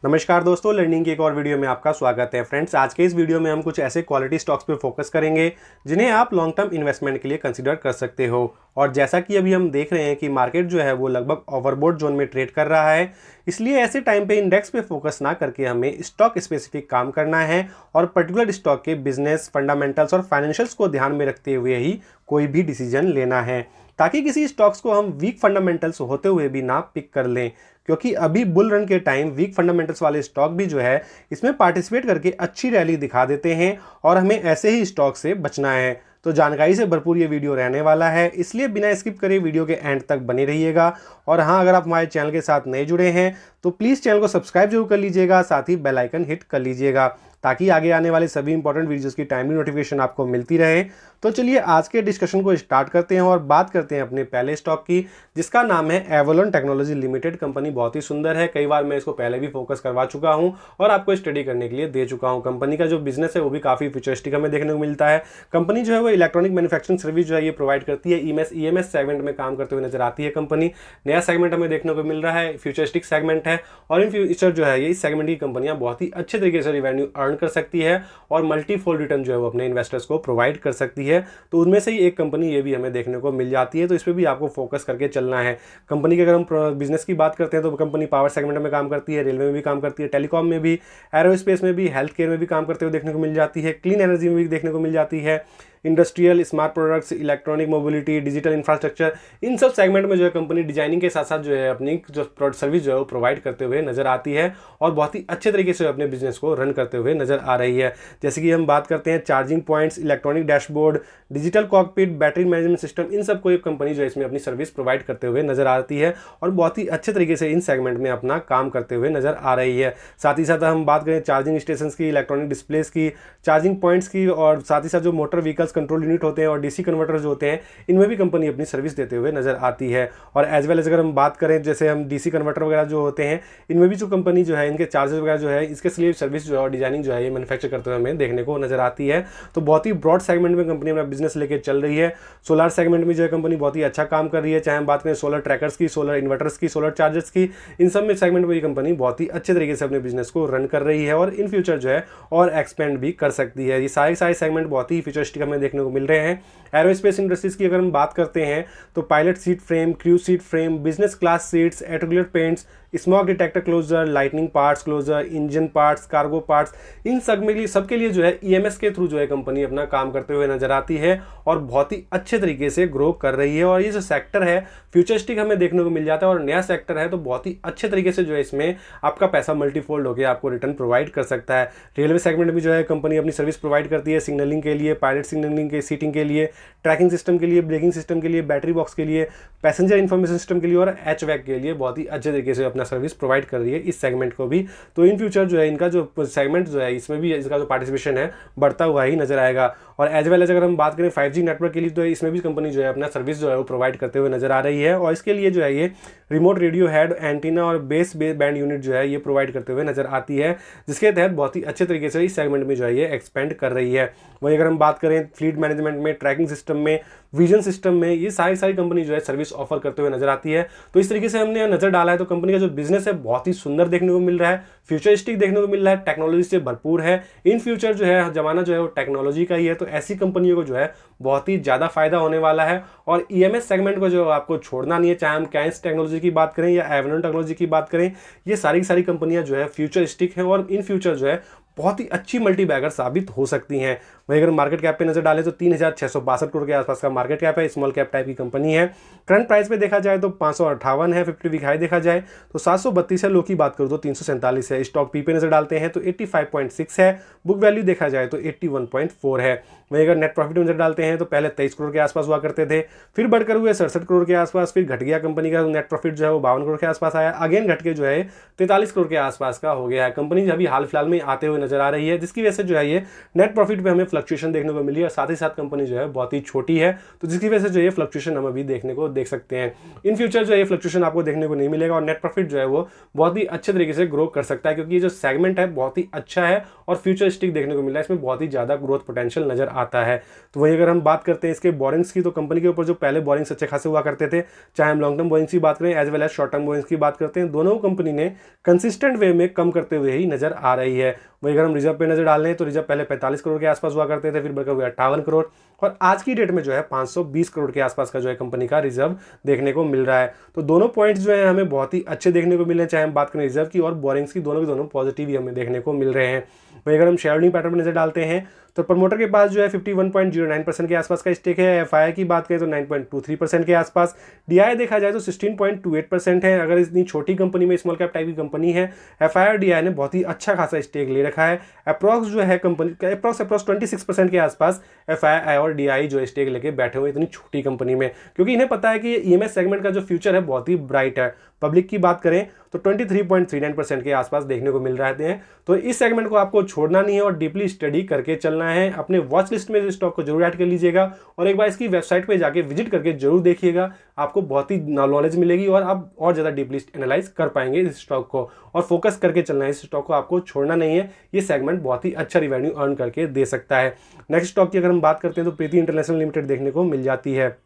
नमस्कार दोस्तों, लर्निंग की एक और वीडियो में आपका स्वागत है। फ्रेंड्स, आज के इस वीडियो में हम कुछ ऐसे क्वालिटी स्टॉक्स पे फोकस करेंगे जिन्हें आप लॉन्ग टर्म इन्वेस्टमेंट के लिए कंसीडर कर सकते हो। और जैसा कि अभी हम देख रहे हैं कि मार्केट जो है वो लगभग ओवरबोट जोन में ट्रेड कर रहा है, इसलिए ऐसे टाइम पे इंडेक्स पे फोकस ना करके हमें स्टॉक स्पेसिफिक काम करना है और पर्टिकुलर स्टॉक के बिजनेस फंडामेंटल्स और फाइनेंशियल्स को ध्यान में रखते हुए ही कोई भी डिसीजन लेना है, ताकि किसी स्टॉक्स को हम वीक फंडामेंटल्स होते हुए भी ना पिक कर लें। क्योंकि अभी बुल रन के टाइम वीक फंडामेंटल्स वाले स्टॉक भी जो है इसमें पार्टिसिपेट करके अच्छी रैली दिखा देते हैं और हमें ऐसे ही स्टॉक से बचना है। तो जानकारी से भरपूर ये वीडियो रहने वाला है, इसलिए बिना स्किप करे वीडियो के एंड तक बने रहिएगा। और हाँ, अगर आप हमारे चैनल के साथ नए जुड़े हैं तो प्लीज़ चैनल को सब्सक्राइब जरूर कर लीजिएगा, साथ ही बेल आइकन हिट कर लीजिएगा ताकि आगे आने वाले सभी इंपॉर्टेंट वीडियोस की टाइमली नोटिफिकेशन आपको मिलती रहे। तो चलिए आज के डिस्कशन को स्टार्ट करते हैं और बात करते हैं अपने पहले स्टॉक की, जिसका नाम है एवोलॉन टेक्नोलॉजी लिमिटेड। कंपनी बहुत ही सुंदर है, कई बार मैं इसको पहले भी फोकस करवा चुका हूं और आपको स्टडी करने के लिए दे चुका हूं। कंपनी का जो बिजनेस है वो भी काफ़ी फ्यूचरिस्टिक हमें देखने को मिलता है। कंपनी जो है वो इलेक्ट्रॉनिक मैन्युफैक्चरिंग सर्विस जो है ये प्रोवाइड करती है। ईएमएस सेगमेंट में काम करते हुए नजर आती है। कंपनी नया सेगमेंट हमें देखने को मिल रहा है, फ्यूचरिस्टिक सेगमेंट है और इन फ्यूचर जो है ये इस सेगमेंट की कंपनियां बहुत ही अच्छे तरीके से रिवेन्यू अर्न कर सकती है और मल्टीफोल्ड रिटर्न जो है वो अपने इन्वेस्टर्स को प्रोवाइड कर सकती है। तो उनमें से ही एक कंपनी ये भी हमें देखने को मिल जाती है, तो इस पर भी आपको फोकस करके चलना है। कंपनी की अगर हम बिजनेस की बात करते हैं तो कंपनी पावर सेगमेंट में काम करती है, रेलवे में भी काम करती है, टेलीकॉम में भी, एरोस्पेस में भी, हेल्थ केयर में भी काम करते हुए देखने को मिल जाती है, क्लीन एनर्जी में भी देखने को मिल जाती है, industrial, smart products, electronic mobility, digital infrastructure, इन सब सेगमेंट में जो है कंपनी डिजाइनिंग के साथ साथ जो है अपनी जो सर्विस जो है वो प्रोवाइड करते हुए नजर आती है और बहुत ही अच्छे तरीके से अपने बिजनेस को रन करते हुए नजर आ रही है। जैसे कि हम बात करते हैं charging points, electronic dashboard, digital cockpit, battery management system, इन सबको एक कंपनी जो है इसमें अपनी सर्विस प्रोवाइड करते हुए नजर आती है और बहुत ही अच्छे तरीके से इन सेगमेंट में अपना काम करते हुए नजर आ रही है। साथ ही साथ हम बात करें चार्जिंग स्टेशन की, इलेक्ट्रॉनिक डिस्प्लेस की, चार्जिंग पॉइंट्स की और साथ ही साथ जो मोटर व्हीकल्स कंट्रोल यूनिट होते हैं और डीसी कन्वर्टर जो होते हैं, इनमें भी कंपनी अपनी सर्विस देते हुए नजर आती है। और एज वेल एज अगर हम बात करें जैसे हम डीसी कन्वर्टर वगैरह जो होते हैं, इनमें भी जो कंपनी जो है इनके चार्जेस वगैरह जो है इसके लिए सर्विस जो है और डिजाइनिंग जो है ये मैन्युफैक्चर करते हुए हमें देखने को नजर आती है। तो बहुत ही ब्रॉड सेगमेंट में कंपनी अपना बिजनेस लेके चल रही है। सोलर सेगमेंट में जो है कंपनी बहुत ही अच्छा काम कर रही है, चाहे हम बात करें सोलर ट्रैकर्स की, सोलर इन्वर्टर्स की, सोलर चार्जर्स की, इन सब में सेगमेंट में कंपनी बहुत ही अच्छे तरीके से अपने बिजनेस को रन कर रही है और इन फ्यूचर जो है और एक्सपेंड भी कर सकती है। ये सारे सेगमेंट बहुत ही फ्यूचरिस्टिक हमें देखने को मिल रहे हैं। एरोस्पेस इंडस्ट्रीज की अगर हम बात करते हैं तो pilot seat frame, crew seat frame, business class seats, एटोगुलर paints, smoke detector closure, lightning parts closure, engine parts, cargo parts, इन सबके लिए जो है ईएमएस के थ्रू जो है कंपनी अपना काम करते हुए नजर आती है और बहुत ही अच्छे तरीके से ग्रो कर रही है। और ये जो सेक्टर है फ्यूचरिस्टिक हमें देखने को मिल जाता है और नया सेक्टर है, तो बहुत ही अच्छे तरीके से जो है इसमें आपका पैसा मल्टीफोल्ड होकर आपको रिटर्न प्रोवाइड कर सकता है। रेलवे सेगमेंट में जो है कंपनी अपनी सर्विस प्रोवाइड करती है सिग्नलिंग के लिए, पायलट सिग्नलिंग के, सीटिंग के लिए, ट्रैकिंग सिस्टम के लिए, ब्रेकिंग सिस्टम के लिए, बैटरी बॉक्स के लिए, पैसेंजर इंफॉर्मेशन सिस्टम के लिए और एचवैक के लिए बहुत ही अच्छे तरीके से अपना सर्विस प्रोवाइड कर रही है इस सेगमेंट को भी। तो इन फ्यूचर जो है इनका जो सेगमेंट जो है इसमें भी इसका जो पार्टिसिपेशन है बढ़ता हुआ ही नजर आएगा। और एज वेल एज अगर हम बात करें 5G नेटवर्क के लिए तो इसमें भी कंपनी जो है अपना सर्विस जो है वो प्रोवाइड करते हुए नजर आ रही है और इसके लिए जो है ये रिमोट रेडियो हेड, एंटीना और बेस बैंड यूनिट जो है ये प्रोवाइड करते हुए नजर आती है, जिसके तहत बहुत ही अच्छे तरीके से इस सेगमेंट में जो है ये एक्सपेंड कर रही है। वहीं अगर हम बात करें फ्लीट मैनेजमेंट में, ट्रैकिंग सिस्टम में, विजन सिस्टम में, ये सारी कंपनी जो है सर्विस ऑफर करते हुए नजर आती है। तो इस तरीके से हमने नजर डाला है तो कंपनी का जो बिजनेस है बहुत ही सुंदर देखने को मिल रहा है, फ्यूचरिस्टिक देखने को मिल रहा है, टेक्नोलॉजी से भरपूर है। इन फ्यूचर जो है जमाना जो है वो टेक्नोलॉजी का ही है, तो ऐसी कंपनियों को जो है बहुत ही ज़्यादा फायदा होने वाला है। और ईएमएस सेगमेंट को जो आपको छोड़ना नहीं है, चाहे हम कैंस टेक्नोलॉजी की बात करें या एवोलॉन टेक्नोलॉजी की बात करें, ये सारी कंपनियां जो है फ्यूचरिस्टिक है और इन फ्यूचर जो है बहुत ही अच्छी मल्टी बैगर साबित हो सकती हैं। वहीं अगर मार्केट कैप पे नजर डालें तो 3,662 करोड़ के आसपास का मार्केट कैप है, स्मॉल कैप टाइप की कंपनी है। करंट प्राइस पे देखा जाए तो 558 है, 50 वीक हाई देखा जाए तो 732 है, लो की बात करूँ तो 347 है। स्टॉक पी पे नजर डालते हैं तो 85.6 है, बुक वैल्यू देखा जाए तो 81.4 है। वहीं अगर नेट प्रॉफिट नजर डालते हैं तो पहले 23 करोड़ के आसपास हुआ करते थे, फिर बढ़कर हुए 67 करोड़ के आसपास, फिर घट गया कंपनी का नेट प्रॉफिट जो है वो 52 करोड़ के आसपास आया, अगेन घट के जो है 43 करोड़ के आसपास का हो गया है। कंपनी अभी हाल फिलहाल में आते हुए नजर आ रही है, जिसकी वजह से जो है ये नेट प्रॉफिट पे हमें फ्लक्चुएशन देखने को मिली है और साथ ही साथ कंपनी जो है बहुत ही छोटी है, तो जिसकी वजह से जो ये फ्लक्चुएशन हम अभी देख सकते हैं। इन फ्यूचर जो ये फ्लक्चुएशन आपको देखने को नहीं मिलेगा और नेट प्रॉफिट जो है वो बहुत ही अच्छे तरीके से ग्रो कर सकता है, क्योंकि ये जो सेगमेंट है बहुत ही अच्छा है और फ्यूचरिस्टिक देखने को मिल रहा है, इसमें बहुत ही ज़्यादा ग्रोथ पोटेंशियल नजर आता है। तो वही अगर हम बात करते हैं इसके बोरिंग्स की, तो कंपनी के ऊपर जो पहले बोरिंग्स अच्छे खासे हुआ करते थे, चाहे हम लॉन्ग टर्म बोरिंग्स की बात करें as well as short term borrowings की बात करते हैं, दोनों कंपनी ने कंसिस्टेंट वे में कम करते हुए ही नजर आ रही है। वही अगर हम रिजर्व पे नजर डाल लें तो रिजर्व पहले 45 करोड़ के आसपास हुआ करते थे, फिर बढ़कर हुए 58 करोड़, और आज की डेट में जो है 520 करोड़ के आसपास का जो है कंपनी का रिजर्व देखने को मिल रहा है। तो दोनों पॉइंट्स जो है हमें बहुत ही अच्छे देखने को मिल रहे हैं, चाहे हम बात करें रिजर्व की और बोरिंग्स की, दोनों के दोनों पॉजिटिव ही हमें देखने को मिल रहे हैं। वही अगर हम शेयर होल्डिंग पैटर्न में नजर डालते हैं तो प्रमोटर के पास जो है 51.09% के आसपास का स्टेक है। एफआई की बात करें तो 9.23% के आसपास। डीआई देखा जाए तो 16.28% है। अगर इतनी छोटी कंपनी में, स्मॉल कैप टाइप की कंपनी है, एफआई और डीआई ने बहुत ही अच्छा खासा स्टेक ले रखा है। अप्रॉक्स जो है कंपनी अप्रॉक्स 26% के आसपास एफआई और डीआई जो स्टेक लेके बैठे हुए इतनी छोटी कंपनी में, क्योंकि इन्हें पता है कि ईएमएस सेगमेंट का जो फ्यूचर है बहुत ही ब्राइट है। पब्लिक की बात करें तो 23.39% के आसपास देखने को मिल रहे हैं। तो इस सेगमेंट को आपको छोड़ना नहीं है और डीपली स्टडी करके चलना है। अपने वॉच लिस्ट में इस स्टॉक को जरूर ऐड कर लीजिएगा और एक बार इसकी वेबसाइट पे जाके विजिट करके जरूर देखिएगा, आपको बहुत ही नॉलेज मिलेगी और आप और ज़्यादा डीपली एनालाइज कर पाएंगे इस स्टॉक को। और फोकस करके चलना है, इस स्टॉक को आपको छोड़ना नहीं है। ये सेगमेंट बहुत ही अच्छा रिवेन्यू अर्न करके दे सकता है। नेक्स्ट स्टॉक की अगर हम बात करते हैं तो प्रीति इंटरनेशनल लिमिटेड देखने को मिल जाती है।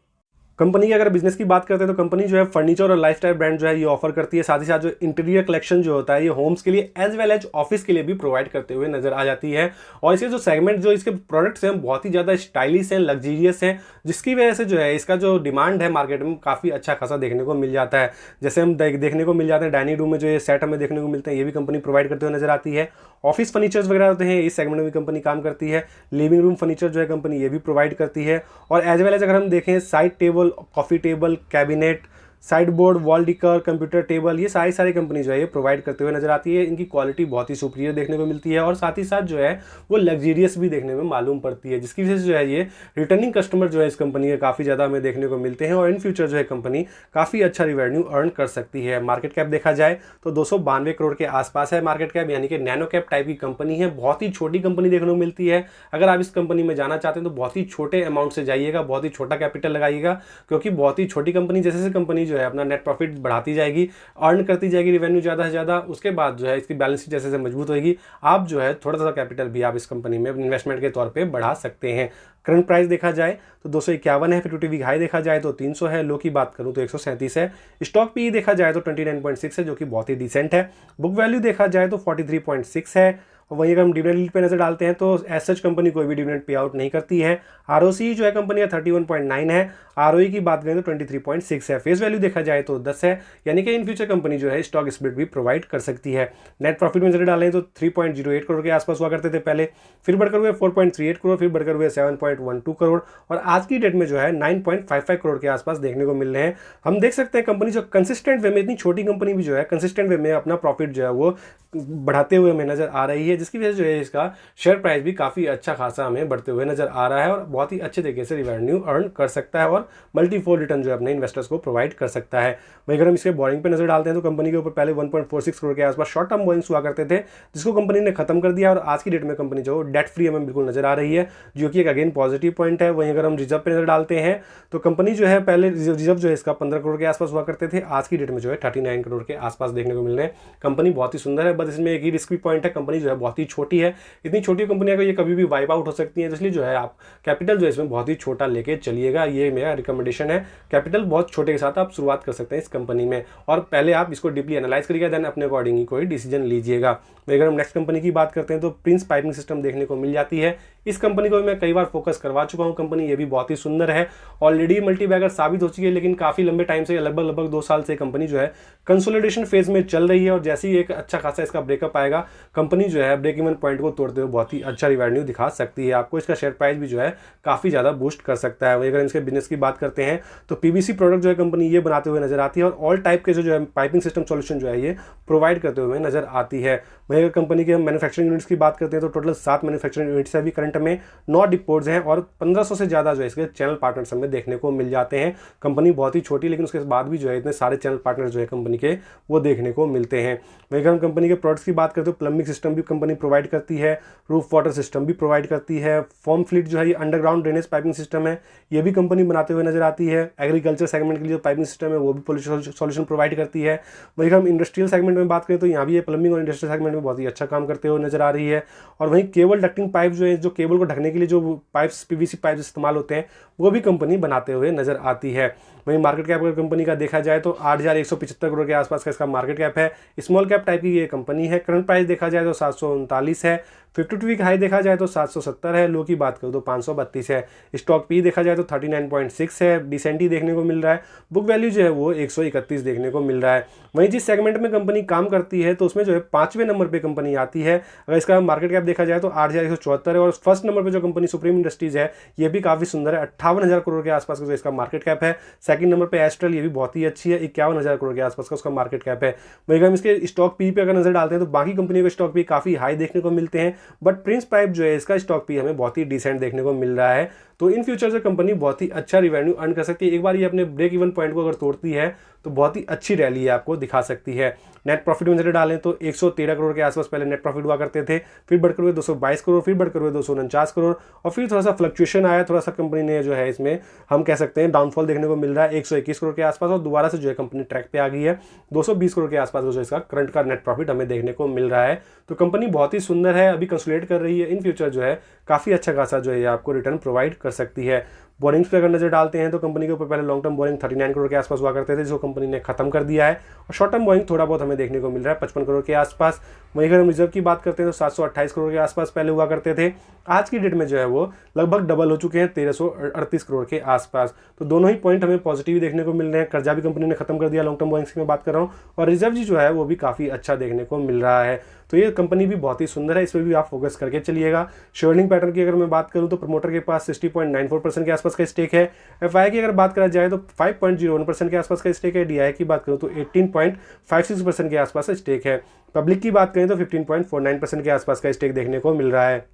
कंपनी की अगर बिजनेस की बात करते हैं तो कंपनी जो है फर्नीचर और लाइफस्टाइल ब्रांड जो है ये ऑफर करती है। साथ ही साथ जो इंटीरियर कलेक्शन जो होता है ये होम्स के लिए एज वेल एज ऑफिस के लिए भी प्रोवाइड करते हुए नजर आ जाती है। और इसके जो सेगमेंट जो इसके प्रोडक्ट्स हैं बहुत ही ज़्यादा स्टाइलिश हैं, लग्जीरियस हैं, जिसकी वजह से जो है इसका जो डिमांड है मार्केट में काफ़ी अच्छा खासा देखने को मिल जाता है। जैसे हम देखने को मिल जाते हैं डाइनिंग रूम में जो ये सेट हमें देखने को मिलते हैं, ये भी कंपनी प्रोवाइड करते हुए नजर आती है। ऑफिस फर्नीचर्स वगैरह होते हैं, इस सेगमेंट में भी कंपनी काम करती है। लिविंग रूम फर्नीचर जो है कंपनी ये भी प्रोवाइड करती है। और एज वेल एज अगर हम देखें side table, coffee table, cabinet, sideboard, wall decor, computer table, ये सारी कंपनी जो है ये प्रोवाइड करते हुए नजर आती है। इनकी क्वालिटी बहुत ही सुपीरियर देखने को मिलती है और साथ ही साथ जो है वो लग्जीरियस भी देखने में मालूम पड़ती है, जिसकी वजह से जो है ये रिटर्निंग कस्टमर जो है इस कंपनी के काफ़ी ज़्यादा हमें देखने को मिलते हैं और इन फ्यूचर जो है कंपनी काफ़ी अच्छा रिवेन्यू अर्न कर सकती है। मार्केट कैप देखा जाए तो 292 करोड़ के आसपास है मार्केट कैप, यानी कि नैनो कैप टाइप की कंपनी है। बहुत ही छोटी कंपनी देखने को मिलती है। अगर आप इस कंपनी में जाना चाहते हैं तो बहुत ही छोटे अमाउंट से जाइएगा, बहुत ही छोटा कैपिटल लगाइएगा, क्योंकि बहुत ही छोटी कंपनी जैसे कंपनी जो है अपना नेट प्रॉफिट बढ़ाती जाएगी, अर्न करती जाएगी रिवेन्यू ज़्यादा से ज़्यादा, उसके बाद जो है इसकी बैलेंस शीट जैसे मजबूत होगी, आप जो है थोड़ा सा कैपिटल भी आप इस कंपनी में इन्वेस्टमेंट के तौर पे बढ़ा सकते हैं। करंट प्राइस देखा जाए तो 251 है, 52 हाई देखा जाए तो 300 है, लो की बात करूं तो 137 है। स्टॉक पी देखा जाए तो 29.6 है, जो कि बहुत ही डिसेंट है। बुक वैल्यू देखा जाए तो 43.6 है। और वहीं अगर हम डिविडेंड यील्ड पे नजर डालते हैं तो एज सच कंपनी कोई भी डिविडेंड पे आउट नहीं करती है। आरओसी जो है कंपनी का 31.9 है। आरओई की बात करें तो 23.6 है। फेस वैल्यू देखा जाए तो 10 है, यानी कि इन फ्यूचर कंपनी जो है स्टॉक स्प्लिट भी प्रोवाइड कर सकती है। नेट प्रॉफिट में नजर डालें तो 3.08 करोड़ के आसपास हुआ करते थे पहले, फिर बढ़कर हुए 4.38 करोड़, फिर बढ़कर हुए 7.12 करोड़ और आज की डेट में जो है 9.55 करोड़ के आसपास देखने को मिल रहे हैं। हम देख सकते हैं कंपनी जो कंसिस्टेंट वे में, इतनी छोटी कंपनी भी जो है कंसिस्टेंट वे में अपना प्रॉफिट जो है वो बढ़ाते हुए हमें नजर आ रही है, जिसकी वजह से जो है इसका शेयर प्राइस भी काफ़ी अच्छा खासा हमें बढ़ते हुए नजर आ रहा है और बहुत ही अच्छे तरीके से रिवेन्यू अर्न कर सकता है और मल्टीफोल्ड रिटर्न जो है अपने इन्वेस्टर्स को प्रोवाइड कर सकता है। वहीं अगर हम इसके बोरिंग पे नजर डालते हैं तो कंपनी के ऊपर पहले 1.46 करोड़ के आसपास शॉर्ट टर्म बोरिंग्स हुआ करते थे, जिसको कंपनी ने खत्म कर दिया और आज की डेट में कंपनी जो डेट फ्री हमें बिल्कुल नजर आ रही है, जो कि एक अगेन पॉजिटिव पॉइंट है। वहीं अगर हम रिजर्व पे नजर डालते हैं तो कंपनी जो है पहले रिजर्व जो है इसका 15 करोड़ के आसपास हुआ करते थे, आज की डेट में जो है 39 करोड़ के आसपास देखने को मिल रहे हैं। कंपनी बहुत ही सुंदर है, बस इसमें एक ही रिस्क पॉइंट है, कंपनी जो है बहुत ही छोटी है। इतनी छोटी कंपनियां को ये कभी भी वाइप आउट हो सकती है, इसलिए जो है आप कैपिटल जो है इसमें बहुत ही छोटा लेके चलिएगा, ये मेरा रिकमेंडेशन है। कैपिटल बहुत छोटे के साथ आप शुरुआत कर सकते हैं इस कंपनी में और पहले आप इसको डीपली एनालाइज करिएगा, देन अपने अकॉर्डिंग ही कोई डिसीजन लीजिएगा। अगर हम नेक्स्ट कंपनी की बात करते हैं तो प्रिंस पाइपिंग सिस्टम देखने को मिल जाती है। इस कंपनी को मैं कई बार फोकस करवा चुका हूं, कंपनी ये भी बहुत ही सुंदर है, ऑलरेडी मल्टी बैगर साबित हो चुकी है, लेकिन काफी लंबे टाइम से लगभग 2 साल से कंपनी जो है कंसोलिडेशन फेज में चल रही है और जैसे ही एक अच्छा खासा इसका ब्रेकअप आएगा कंपनी जो है ब्रेक इवन पॉइंट को तोड़ते हुए बहुत ही अच्छा रिवेन्यू दिखा सकती है। आपको इसका शेयर प्राइस भी जो है काफी ज्यादा बूस्ट कर सकता है। वही अगर इसके बिजनेस की बात करते हैं तो पीवीसी प्रोडक्ट जो है कंपनी ये बनाते हुए नजर आती है और ऑल टाइप के जो है पाइपिंग सिस्टम सॉल्यूशन जो है ये प्रोवाइड करते हुए नजर आती है। वही अगर कंपनी के मैन्युफैक्चरिंग यूनिट्स की बात करते हैं तो टोटल 7 मैन्युफैक्चरिंग यूनिट्स अभी करंट में, 9 डिपोट्स हैं और 1500 से ज़्यादा जो है इसके चैनल पार्टनर्स हमें देखने को मिल जाते हैं। कंपनी बहुत ही छोटी, लेकिन उसके बाद भी जो है इतने सारे चैनल पार्टनर जो है कंपनी के वो देखने को मिलते हैं। वही अगर हम कंपनी के प्रोडक्ट्स की बात करते हैं तो प्लम्बिंग सिस्टम भी कंपनी कंपनी प्रोवाइड करती है, रूफ वाटर सिस्टम भी प्रोवाइड करती है। फॉर्म फ्लीट जो है ये अंडरग्राउंड ड्रेनेज पाइपिंग सिस्टम है, ये भी कंपनी बनाते हुए नजर आती है। एग्रीकल्चर सेगमेंट के लिए जो पाइपिंग सिस्टम है वो भी पॉल्यूशन सॉल्यूशन प्रोवाइड करती है। वहीं हम इंडस्ट्रियल सेगमेंट में बात करें तो यहाँ भी ये प्लम्बिंग और इंडस्ट्रियल सेगमेंट में बहुत ही अच्छा काम करते हुए नजर आ रही है। और वहीं केबल डक्टिंग पाइप जो है, जो केबल को ढकने के लिए जो पाइप्स पीवीसी पाइप इस्तेमाल होते हैं वो भी कंपनी बनाते हुए नजर आती है। वहीं मार्केट कैप अगर कंपनी का देखा जाए तो 8,175 करोड़ के आसपास का इसका मार्केट कैप है। स्मॉल कैप टाइप की ये कंपनी है। करंट प्राइस देखा जाए तो 739 है। 52 वीक हाई देखा जाए तो 770 है। लो की बात करूँ तो 532 है। स्टॉक पी देखा जाए तो 39.6 है, डिसेंटी देखने को मिल रहा है। बुक वैल्यू जो है वो 131 देखने को मिल रहा है। वहीं जिस सेगमेंट में कंपनी काम करती है तो उसमें जो है 5वें नंबर पे कंपनी आती है। अगर इसका मार्केट कैप देखा जाए तो 8,174 है। और फर्स्ट नंबर पे जो कंपनी सुप्रीम इंडस्ट्रीज है ये भी काफ़ी सुंदर है, 58,000 करोड़ के आसपास का जो इसका मार्केट कैप है। सेकंड नंबर पे एस्ट्रल, ये भी बहुत ही अच्छी है, 51,000 करोड़ के आसपास का उसका मार्केट कैप है। वहीं हम इसके स्टॉक पी पे अगर नजर डालते हैं तो बाकी कंपनियों के स्टॉक पी काफ़ी हाई देखने को मिलते हैं, बट प्रिंस पाइप जो है इसका स्टॉक पी हमें बहुत ही डिसेंट देखने को मिल रहा है। तो इन फ्यूचर से कंपनी बहुत ही अच्छा रिवेन्यू अर्न कर सकती है। एक बार ये अपने ब्रेक इवन पॉइंट को अगर तोड़ती है तो बहुत ही अच्छी रैली है आपको दिखा सकती है। नेट प्रॉफिट में नजर डालें तो 113 करोड़ के आसपास पहले नेट प्रॉफिट हुआ करते थे, फिर बढ़कर हुए 222 करोड़, फिर बढ़कर हुए 249 करोड़, और फिर थोड़ा सा फ्लक्चुएशन आया, थोड़ा सा कंपनी ने जो है इसमें हम कह सकते हैं डाउनफॉल देखने को मिल रहा है 121 करोड़ के आसपास, और दोबारा से जो है कंपनी ट्रैक पे आ गई है। 220 करोड़ के आसपास जो इसका करंट का नेट प्रॉफिट हमें देखने को मिल रहा है। तो कंपनी बहुत ही सुंदर है, अभी कंसोलिडेट कर रही है। इन फ्यूचर जो है काफ़ी अच्छा खासा जो है आपको रिटर्न प्रोवाइड कर सकती है। बोरिंग्स पे अगर नजर डालते हैं तो कंपनी के ऊपर पहले लॉन्ग टर्म बोरिंग 39 करोड़ के आसपास हुआ करते थे, जिसको कंपनी ने खत्म कर दिया है, और शॉर्ट टर्म बोरिंग थोड़ा बहुत हमें देखने को मिल रहा है 55 करोड़ के आसपास। वहीं अगर हम रिजर्व की बात करते हैं तो 728 करोड़ के आसपास पहले हुआ करते थे, आज की डेट में जो है वो लगभग डबल हो चुके हैं 1338 करोड़ के आसपास। तो दोनों ही पॉइंट हमें पॉजिटिव देखने को मिल रहे हैं। कर्जा भी कंपनी ने खत्म कर दिया लॉन्ग टर्म बोरिंग्स की मैं बात कर रहा हूँ, और रिजर्व जी जो है वो भी काफ़ी अच्छा देखने को मिल रहा है। तो ये कंपनी भी बहुत ही सुंदर है, इस पर भी आप फोकस करके चलिएगा। शेयरहोल्डिंग पैटर्न की अगर मैं बात करूं तो प्रमोटर के पास 60.94% के आसपास का स्टेक है। एफआई की अगर बात करा जाए तो 5.01% के आसपास का स्टेक है। डीआई की बात करूं तो 18.56% के आसपास का स्टेक है। पब्लिक की बात करें तो 15.49% के आसपास का स्टेक देखने को मिल रहा है।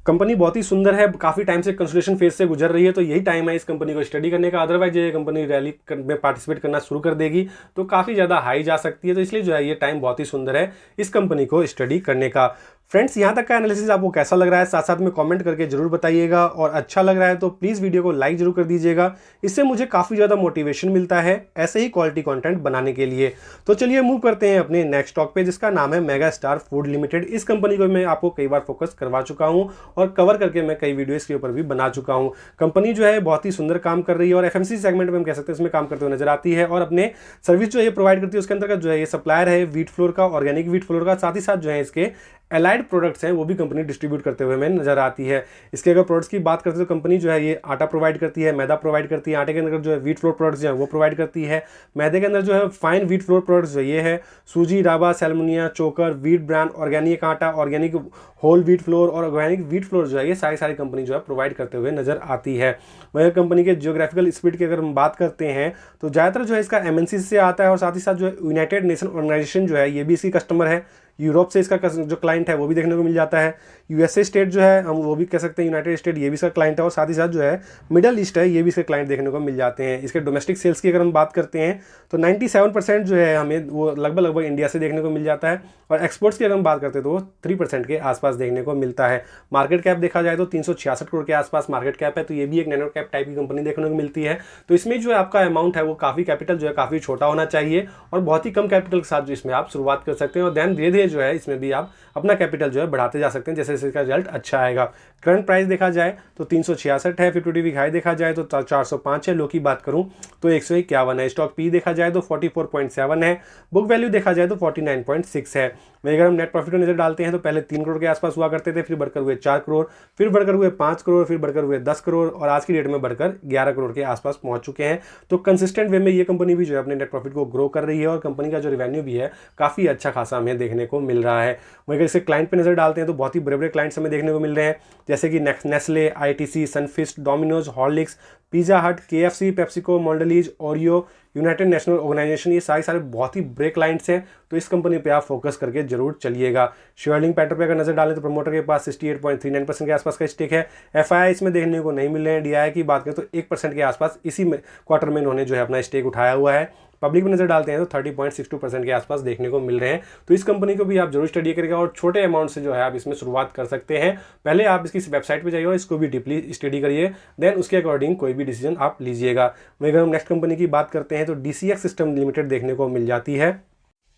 कंपनी बहुत ही सुंदर है, काफ़ी टाइम से कंसोलिडेशन फेज से गुजर रही है, तो यही टाइम है इस कंपनी को स्टडी करने का। अदरवाइज ये कंपनी रैली में पार्टिसिपेट करना शुरू कर देगी तो काफ़ी ज़्यादा हाई जा सकती है। तो इसलिए जो है ये टाइम बहुत ही सुंदर है इस कंपनी को स्टडी करने का। फ्रेंड्स, यहाँ तक का एनालिसिस आपको कैसा लग रहा है साथ साथ में कमेंट करके जरूर बताइएगा, और अच्छा लग रहा है तो प्लीज़ वीडियो को लाइक जरूर कर दीजिएगा। इससे मुझे काफ़ी ज़्यादा मोटिवेशन मिलता है ऐसे ही क्वालिटी कंटेंट बनाने के लिए। तो चलिए मूव करते हैं अपने नेक्स्ट स्टॉक पे, जिसका नाम है मेगा स्टार फूड लिमिटेड। इस कंपनी को मैं आपको कई बार फोकस करवा चुका हूँ और कवर करके मैं कई वीडियो इसके ऊपर भी बना चुका हूँ। कंपनी जो है बहुत ही सुंदर काम कर रही है, और एफएमसीजी सेगमेंट में हम कह सकते हैं इसमें काम करते हुए नजर आती है, और अपने सर्विस जो है प्रोवाइड करती है उसके अंतर्गत जो है ये सप्लायर है व्हीट फ्लोर का, ऑर्गेनिक व्हीट फ्लोर का। साथ ही साथ जो है इसके एलाइड प्रोडक्ट्स हैं वो भी कंपनी डिस्ट्रीब्यूट करते हुए हमें नजर आती है। इसके अगर प्रोडक्ट्स की बात करते हैं तो कंपनी जो है ये आटा प्रोवाइड करती है, मैदा प्रोवाइड करती है, आटे के अंदर जो है व्हीट फ्लोर प्रोडक्ट्स जो है वो प्रोवाइड करती है, मैदे के अंदर जो है फाइन व्हीट फ्लोर प्रोडक्ट्स जो ये है सूजी, रावा, सैलमोनिया, चोकर, व्हीट ब्रांड, ऑर्गेनिक आटा, ऑर्गेनिक होल व्हीट फ्लोर और ऑर्गेनिक व्हीट फ्लोर जो है ये सारी कंपनी जो है प्रोवाइड करते हुए नजर आती है। वह कंपनी के जियोग्राफिकल स्प्लिट की अगर हम बात करते हैं तो ज़्यादातर जो है इसका एमएनसी से आता है, और साथ ही साथ जो है यूनाइटेड नेशन ऑर्गेनाइजेशन जो है ये भी इसकी कस्टमर है। यूरोप से इसका जो क्लाइंट है वो भी देखने को मिल जाता है। यूएसए स्टेट जो है हम वो भी कह सकते हैं, यूनाइटेड स्टेट ये भी इसका क्लाइंट है, और साथ ही साथ जो है मिडल ईस्ट है ये भी इसके क्लाइंट देखने को मिल जाते हैं। इसके डोमेस्टिक सेल्स की अगर हम बात करते हैं तो 97% जो है हमें वो लगभग इंडिया से देखने को मिल जाता है, और एक्सपोर्ट्स की अगर हम बात करते हैं तो वो 3% के आसपास देखने को मिलता है। मार्केट कैप देखा जाए तो 366 करोड़ के आसपास मार्केट कैप है, तो ये भी एक नैनो कैप टाइप की कंपनी देखने को मिलती है। तो इसमें जो है आपका अमाउंट है वो काफ़ी कैपिटल जो है काफ़ी छोटा होना चाहिए, और बहुत ही कम कैपिटल के साथ जो इसमें आप शुरुआत कर सकते हैं, और देन धीरे धीरे जो है इसमें भी आप अपना कैपिटल जो है बढ़ाते जा सकते हैं जैसे जैसे इसका रिजल्ट अच्छा आएगा। करंट प्राइस देखा जाए तो 366 है, 52 वीक हाई देखा जाए तो 405 है, लो की बात करूं तो 151 है। स्टॉक पी देखा जाए तो 44.7 है, बुक वैल्यू देखा जाए तो 49.6 है। वहीं अगर हम नेट प्रॉफिट में नजर डालते हैं तो पहले 3 करोड़ के आसपास हुआ करते थे, फिर बढ़कर हुए 4 करोड़, फिर बढ़कर हुए 5 करोड़, फिर बढ़कर हुए 10 करोड़, और आज की डेट में बढ़कर 11 करोड़ के आसपास पहुंच चुके हैं। तो कंसिस्टेंट वे में ये कंपनी भी जो है अपने नेट प्रॉफिट को ग्रो कर रही है, और कंपनी का जो रेवेन्यू भी है काफ़ी अच्छा खासा हमें देखने को मिल रहा है। वहीं अगर इसे क्लाइंट पे नजर डालते हैं तो बहुत ही बड़े बड़े क्लाइंट्स हमें देखने को मिल रहे हैं, जैसे कि Nestle, ITC, Sunfeast, Domino's, Horlicks, Pizza Hut, KFC, PepsiCo, Mondelez, Oreo, United National Organization, ये सारे बहुत ही बड़े क्लाइंट्स हैं। तो इस कंपनी पे आप फोकस करके जरूर चलिएगा। शेयरहोल्डिंग पैटर्न पे अगर नजर डालें तो प्रमोटर के पास 68.39% के आसपास का स्टेक है। एफआई इसमें देखने को नहीं मिल रहे हैं। डीआई की बात करें तो 1% के आसपास इसी क्वार्टर में इन्होंने जो है अपना स्टेक उठाया हुआ है। पब्लिक में नजर डालते हैं तो 30.62% के आसपास देखने को मिल रहे हैं। तो इस कंपनी को भी आप जरूर स्टडी करेगा और छोटे अमाउंट से जो है आप इसमें शुरुआत कर सकते हैं। पहले आप इसकी वेबसाइट पे जाइए और इसको भी डीपली स्टडी करिए, देन उसके अकॉर्डिंग कोई भी डिसीजन आप लीजिएगा। वहीं अगर हम नेक्स्ट कंपनी की बात करते हैं तो DCX सिस्टम लिमिटेड देखने को मिल जाती है।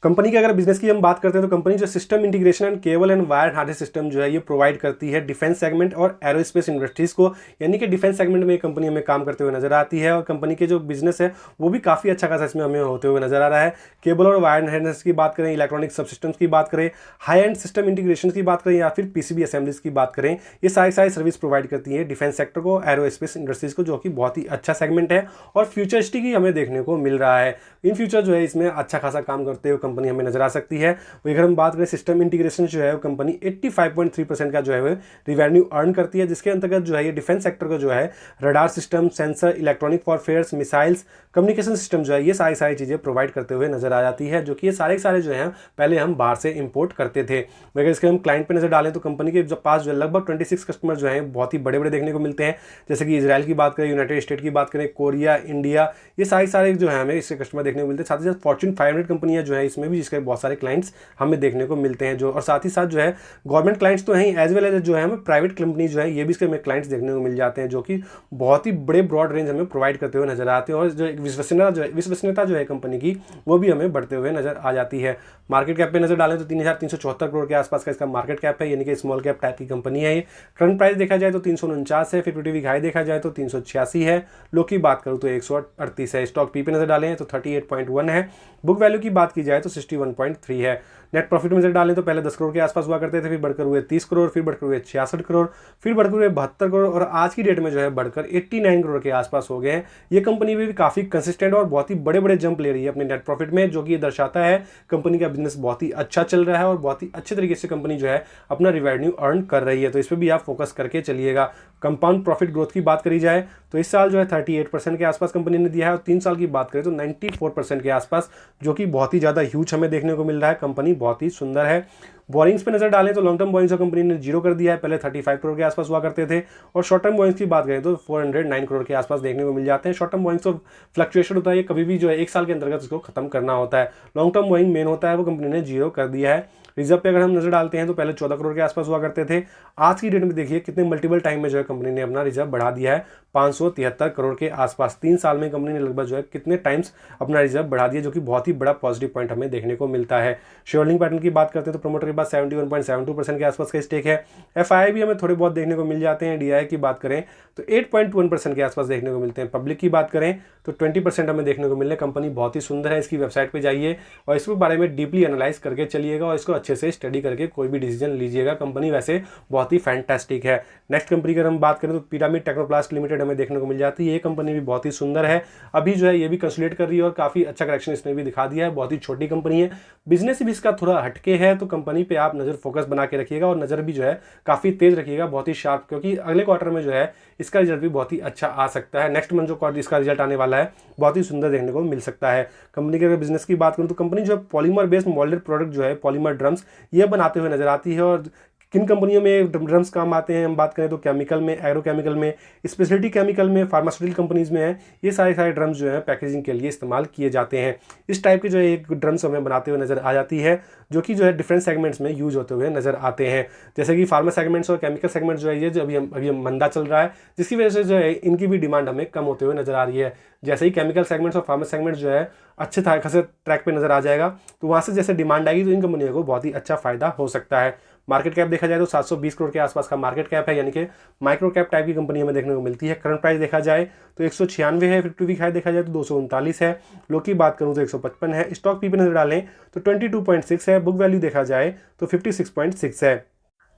कंपनी के अगर बिजनेस की हम बात करते हैं तो कंपनी जो system integration and cable and wire harness system जो है ये प्रोवाइड करती है डिफेंस सेगमेंट और एरोस्पेस इंडस्ट्रीज को, यानी कि डिफेंस सेगमेंट में कंपनी हमें काम करते हुए नजर आती है और कंपनी के जो बिजनेस है वो भी काफ़ी अच्छा खासा इसमें हमें होते हुए नजर आ रहा है। केबल और वायर हार्नेस की बात करें, इलेक्ट्रॉनिक सबसिस्टम्स की बात करें, हाई एंड सिस्टम इंटीग्रेशन की बात करें या फिर PCB असेंबलीज की बात करें, ये सारी सर्विस प्रोवाइड करती है डिफेंस सेक्टर को, एरोस्पेस इंडस्ट्रीज को, जो कि बहुत ही अच्छा सेगमेंट है और फ्यूचरिस्टिक ही हमें देखने को मिल रहा है। इन फ्यूचर जो है इसमें अच्छा खासा काम करते हुए कंपनी हमें नजर आ सकती है। वही अगर हम बात करें सिस्टम इंटीग्रेशन जो है वो कंपनी 85.3% का जो है वो रिवेन्यू अर्न करती है, जिसके अंतर्गत जो है ये डिफेंस सेक्टर को जो है radar system, sensor, electronic warfares, missiles, communication system जो है ये सारी चीजें प्रोवाइड करते हुए नजर आ जाती है, जो कि ये सारे जो है पहले हम बाहर से इंपोर्ट करते थे। अगर इसके हम क्लाइंट पे नजर डालें तो कंपनी के पास जो है लगभग 26 कस्टमर जो है बहुत ही बड़े देखने को मिलते हैं, जैसे कि इजराइल की बात करें, यूनाइटेड स्टेट की बात करें, कोरिया, इंडिया, ये सारे जो है हमें इसके कस्टमर देखने को मिलते हैं। साथ ही साथ फॉर्च्यून 500 कंपनियां जो है इसमें भी जिसके बहुत सारे क्लाइंट्स हमें देखने को मिलते हैं जो, और साथ ही साथ जो है गवर्नमेंट क्लाइंट्स तो हैं एज वेल एज जो है हमें प्राइवेट कंपनी जो है ये भी इसके हमें क्लाइंट्स देखने को मिल जाते हैं, जो कि बहुत ही बड़े ब्रॉड रेंज हमें प्रोवाइड करते हुए नजर आते हैं और जो विश्वसनीयता जो है कंपनी की वो भी हमें बढ़ते हुए नजर आ जाती है। मार्केट कैप पे नजर डालें तो 3,374 करोड़ के आसपास का इसका मार्केट कैप है, यानी कि स्मॉल कैप टाइप की कंपनी है ये। करंट प्राइस देखा जाए तो 349 है, 50 वीक हाई देखा जाए तो 386 है, लो की बात करूँ तो 138 है। स्टॉक पी पे नजर डालें तो 38.1 है, बुक वैल्यू की बात की जाए तो 61.3 है। नेट प्रॉफिट में नजर डालें तो पहले 10 करोड़ के आसपास हुआ करते थे, फिर बढ़कर हुए 30 करोड़, फिर बढ़कर हुए 66 करोड़, फिर बढ़कर हुए 72 करोड़ और आज की डेट में जो है बढ़कर 89 करोड़ के आसपास हो गए हैं। ये कंपनी भी काफी कंसिस्टेंट और बहुत ही बड़े जंप ले रही है अपने नेट प्रॉफिट में, जो कि ये दर्शाता है कंपनी का बिजनेस बहुत ही अच्छा चल रहा है और बहुत ही अच्छे तरीके से कंपनी जो है अपना रिवेन्यू अर्न कर रही है। तो इस पर भी आप फोकस करके चलिएगा। कंपाउंड प्रॉफिट ग्रोथ की बात करी जाए तो इस साल जो है 38% के आसपास कंपनी ने दिया है और 3 साल की बात करें तो 94% के आसपास, जो कि बहुत ही ज़्यादा ह्यूज हमें देखने को मिल रहा है। कंपनी बहुत ही सुंदर है। बोरिंग्स पे नजर डालें तो लॉन्ग टर्म बोरिंग्स कंपनी ने जीरो कर दिया है, पहले 35 करोड़ के आसपास हुआ करते थे, और शॉर्ट टर्म बोरिंग्स की बात करें तो 409 करोड़ के आसपास देखने को मिल जाते हैं। शॉर्ट टर्म बोरिंग्स तो फ्लक्चुएशन होता है, ये कभी भी जो है 1 साल के अंतर्गत इसको खत्म करना होता है। लॉन्ग टर्म बोरिंग मेन होता है, वो कंपनी ने जीरो कर दिया है। रिजर्व पे अगर हम नजर डालते हैं तो पहले 14 करोड़ के आसपास हुआ करते थे, आज की डेट में देखिए कितने मल्टीपल टाइम में जो है कंपनी ने अपना रिजर्व बढ़ा दिया है, 573 करोड़ के आसपास। 3 साल में कंपनी ने लगभग जो है कितने टाइम्स अपना रिजर्व बढ़ा दिया, जो कि बहुत ही बड़ा पॉजिटिव पॉइंट हमें देखने को मिलता है। शेयर होल्डिंग पैटर्न की बात करते हैं तो प्रमोटर के पास 71.72% के आसपास का स्टेक है। FII भी हमें थोड़े बहुत देखने को मिल जाते हैं। DI की बात करें तो 8.1% के आसपास देखने को मिलते हैं। पब्लिक की बात करें तो 20% हमें देखने को मिल रहे हैं। कंपनी बहुत ही सुंदर है, इसकी वेबसाइट पे जाइए और इसके बारे में डीपली एनालाइज करके चलिएगा और इसको अच्छे से स्टडी करके कोई भी डिसीजन लीजिएगा। कंपनी वैसे बहुत ही फैंटास्टिक है। नेक्स्ट कंपनी की अगर हम बात करें तो पिरामिड टेक्नोप्लास्ट लिमिटेड हमें देखने को मिल जाती है। ये कंपनी भी बहुत ही सुंदर है, अभी जो है ये भी कंसोलिडेट कर रही है और काफी अच्छा करेक्शन इसने भी दिखा दिया है। बहुत ही छोटी कंपनी है, बिजनेस भी इसका थोड़ा हटके है, तो कंपनी पे आप नजर फोकस बना के रखिएगा और नजर भी जो है काफी तेज रखिएगा, बहुत ही शार्प, क्योंकि अगले क्वार्टर में जो है इसका रिजल्ट भी बहुत ही अच्छा आ सकता है। नेक्स्ट मंथ जो क्वार्टर इसका रिजल्ट आने वाला है बहुत ही सुंदर देखने को मिल सकता है। कंपनी के अगर बिजनेस की बात करूं तो कंपनी जो है पॉलीमर बेस्ड मोल्डेड प्रोडक्ट जो है पॉलीमर ड्रम्स ये बनाते हुए नजर आती है। और किन कंपनियों में ड्रम्स काम आते हैं हम बात करें तो केमिकल में, एग्रो केमिकल में, स्पेशलिटी केमिकल में, फार्मास्यूटिकल कंपनीज में है, ये सारे ड्रम्स जो है पैकेजिंग के लिए इस्तेमाल किए जाते हैं। इस टाइप के जो है एक ड्रम्स हमें बनाते हुए नजर आ जाती है, जो कि जो है डिफरेंट सेगमेंट्स में यूज होते हुए नजर आते हैं। जैसे कि फार्मा सेगमेंट्स और केमिकल सेगमेंट जो है ये जो अभी मंदा चल रहा है, जिसकी वजह से जो है इनकी भी डिमांड हमें कम होते हुए नजर आ रही है। जैसे ही केमिकल सेगमेंट्स और फार्मा सेगमेंट्स जो है अच्छे खासे ट्रैक पे नजर आ जाएगा, तो वहाँ से जैसे डिमांड आएगी तो इन कंपनियों को बहुत ही अच्छा फायदा हो सकता है। मार्केट कैप देखा जाए तो 720 करोड़ के आसपास का मार्केट कैप है, यानी कि माइक्रो कैप टाइप की कंपनी हमें देखने को मिलती है। करंट प्राइस देखा जाए तो 196 है, 50 वीक हाई देखा जाए तो 239 है, लो की बात करूं तो 155 है। स्टॉक पी पे नजर डालें तो 22.6 है, बुक वैल्यू देखा जाए तो 56.6 है।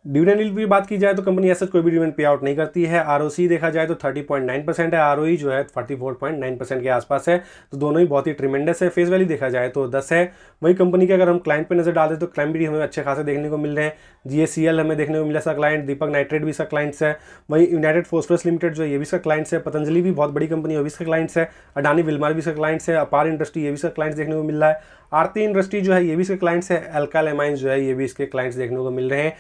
डिविडेंड यील्ड की बात की जाए तो कंपनी ऐसा कोई भी डिविडेंड पे आउट नहीं करती है। ROC देखा जाए तो 30.9% है, ROE जो है 44.9% के आसपास है, तो दोनों ही बहुत ही ट्रिमेंडस है। फेस वैल्यू देखा जाए तो 10 है। वही कंपनी के अगर हम क्लाइंट पे नजर डालते तो क्लाइंट भी हमें अच्छे खासे देखने को मिल रहे हैं। GACL हमें देखने को मिला सा क्लाइंट, दीपक नाइट्रेट भी इसका क्लाइंट्स है। वही यूनाइटेड फॉस्फरस लिमिटेड जो है ये भी इसका क्लाइंट्स है। पतंजलि भी बहुत बड़ी कंपनी है, वो भी इसका क्लाइंट्स है। अडानी विल्मार भी इसका क्लाइंट्स है। अपार इंडस्ट्री ये भी इसका क्लाइंट्स देखने को मिल रहा है। आरती इंडस्ट्री जो है ये भी इसके क्लाइंट्स है। अल्काइल एमाइंस जो है ये भी इसके क्लाइंट्स देखने को मिल रहे हैं।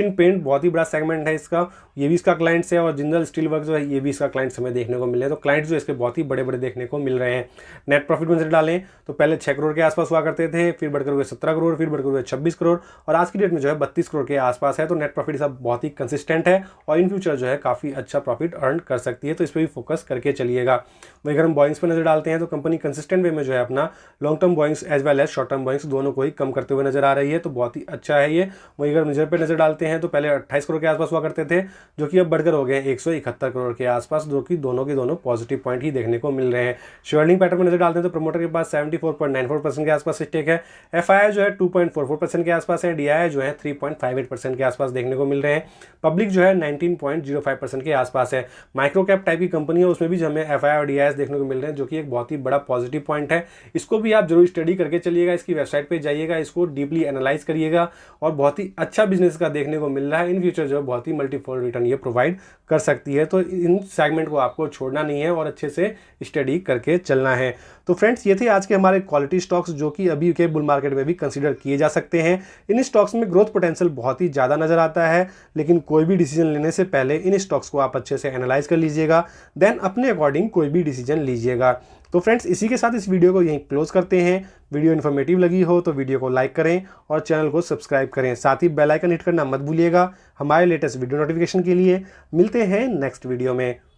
एशियन पेंट बहुत ही बड़ा सेगमेंट है इसका, ये भी इसका क्लाइंट्स है, और जिंदल स्टील वर्क जो है ये भी इसका क्लाइंट्स हमें देखने को मिल रहे हैं। तो क्लाइंट्स जो इसके बहुत ही बड़े बड़े देखने को मिल रहे हैं। नेट प्रॉफिट में नजर डालें तो पहले 6 करोड़ के आसपास हुआ करते थे, फिर बढ़कर हुए 17 करोड़, फिर बढ़कर हुए 26 करोड़, और आज की डेट में जो है 32 करोड़ के आसपास है। तो नेट प्रॉफिट सब बहुत ही कंसिस्टेंट है और इन फ्यूचर जो है काफ़ी अच्छा प्रॉफिट अर्न कर सकती है, तो इस पर भी फोकस करके चलिएगा। वही अगर हम बॉइंग्स पर नजर डालते हैं तो कंपनी कंसिस्टेंट वे में जो है अपना long term borrowings as well as short term borrowings दोनों को ही कम करते हुए नजर आ रही है, तो बहुत ही अच्छा है ये। वही अगर मेजर पे नजर डालते हैं तो पहले 28 करोड़ के आसपास हुआ करते थे, जो कि अब बढ़कर हो गए 171 करोड़ के आसपास, जो कि दोनों के दोनों पॉजिटिव पॉइंट ही देखने को मिल रहे हैं। शेयरहोल्डिंग पैटर्न में नजर डालते हैं तो प्रमोटर के पास 74.94% के आसपास स्टेक है, एफआई जो है 2.44% के आसपास है, डीआई जो है 3.58% के आसपास देखने को मिल रहे हैं, पब्लिक जो है 19.05% के आसपास है। माइक्रो कैप टाइप की कंपनी है, उसमें भी हमें एफआई और डीआई देखने को मिल रहे हैं, जो कि एक बहुत ही बड़ा पॉजिटिव पॉइंट है। इसको भी आप जरूर स्टडी करके चलिएगा, इसकी वेबसाइट पे जाइएगा, इसको डीपली एनालाइज करिएगा, और बहुत ही अच्छा बिजनेस का देखने को मिल रहा है। इन फ्यूचर जो बहुत ही मल्टीफोल्ड रिटर्न ये प्रोवाइड कर सकती है, तो इन सेगमेंट को आपको छोड़ना नहीं है और अच्छे से स्टडी करके चलना है। तो फ्रेंड्स, ये थे आज के हमारे क्वालिटी स्टॉक्स, जो कि अभी के बुल मार्केट में भी कंसीडर किए जा सकते हैं। इन स्टॉक्स में ग्रोथ पोटेंशियल बहुत ही ज़्यादा नजर आता है, लेकिन कोई भी डिसीजन लेने से पहले इन स्टॉक्स को आप अच्छे से एनालाइज कर लीजिएगा, देन अपने अकॉर्डिंग कोई भी डिसीजन लीजिएगा। तो फ्रेंड्स, इसी के साथ इस वीडियो को यहीं क्लोज करते हैं। वीडियो इन्फॉर्मेटिव लगी हो तो वीडियो को लाइक करें और चैनल को सब्सक्राइब करें, साथ ही बेल आइकन हिट करना मत भूलिएगा हमारे लेटेस्ट वीडियो नोटिफिकेशन के लिए। मिलते हैं नेक्स्ट वीडियो में।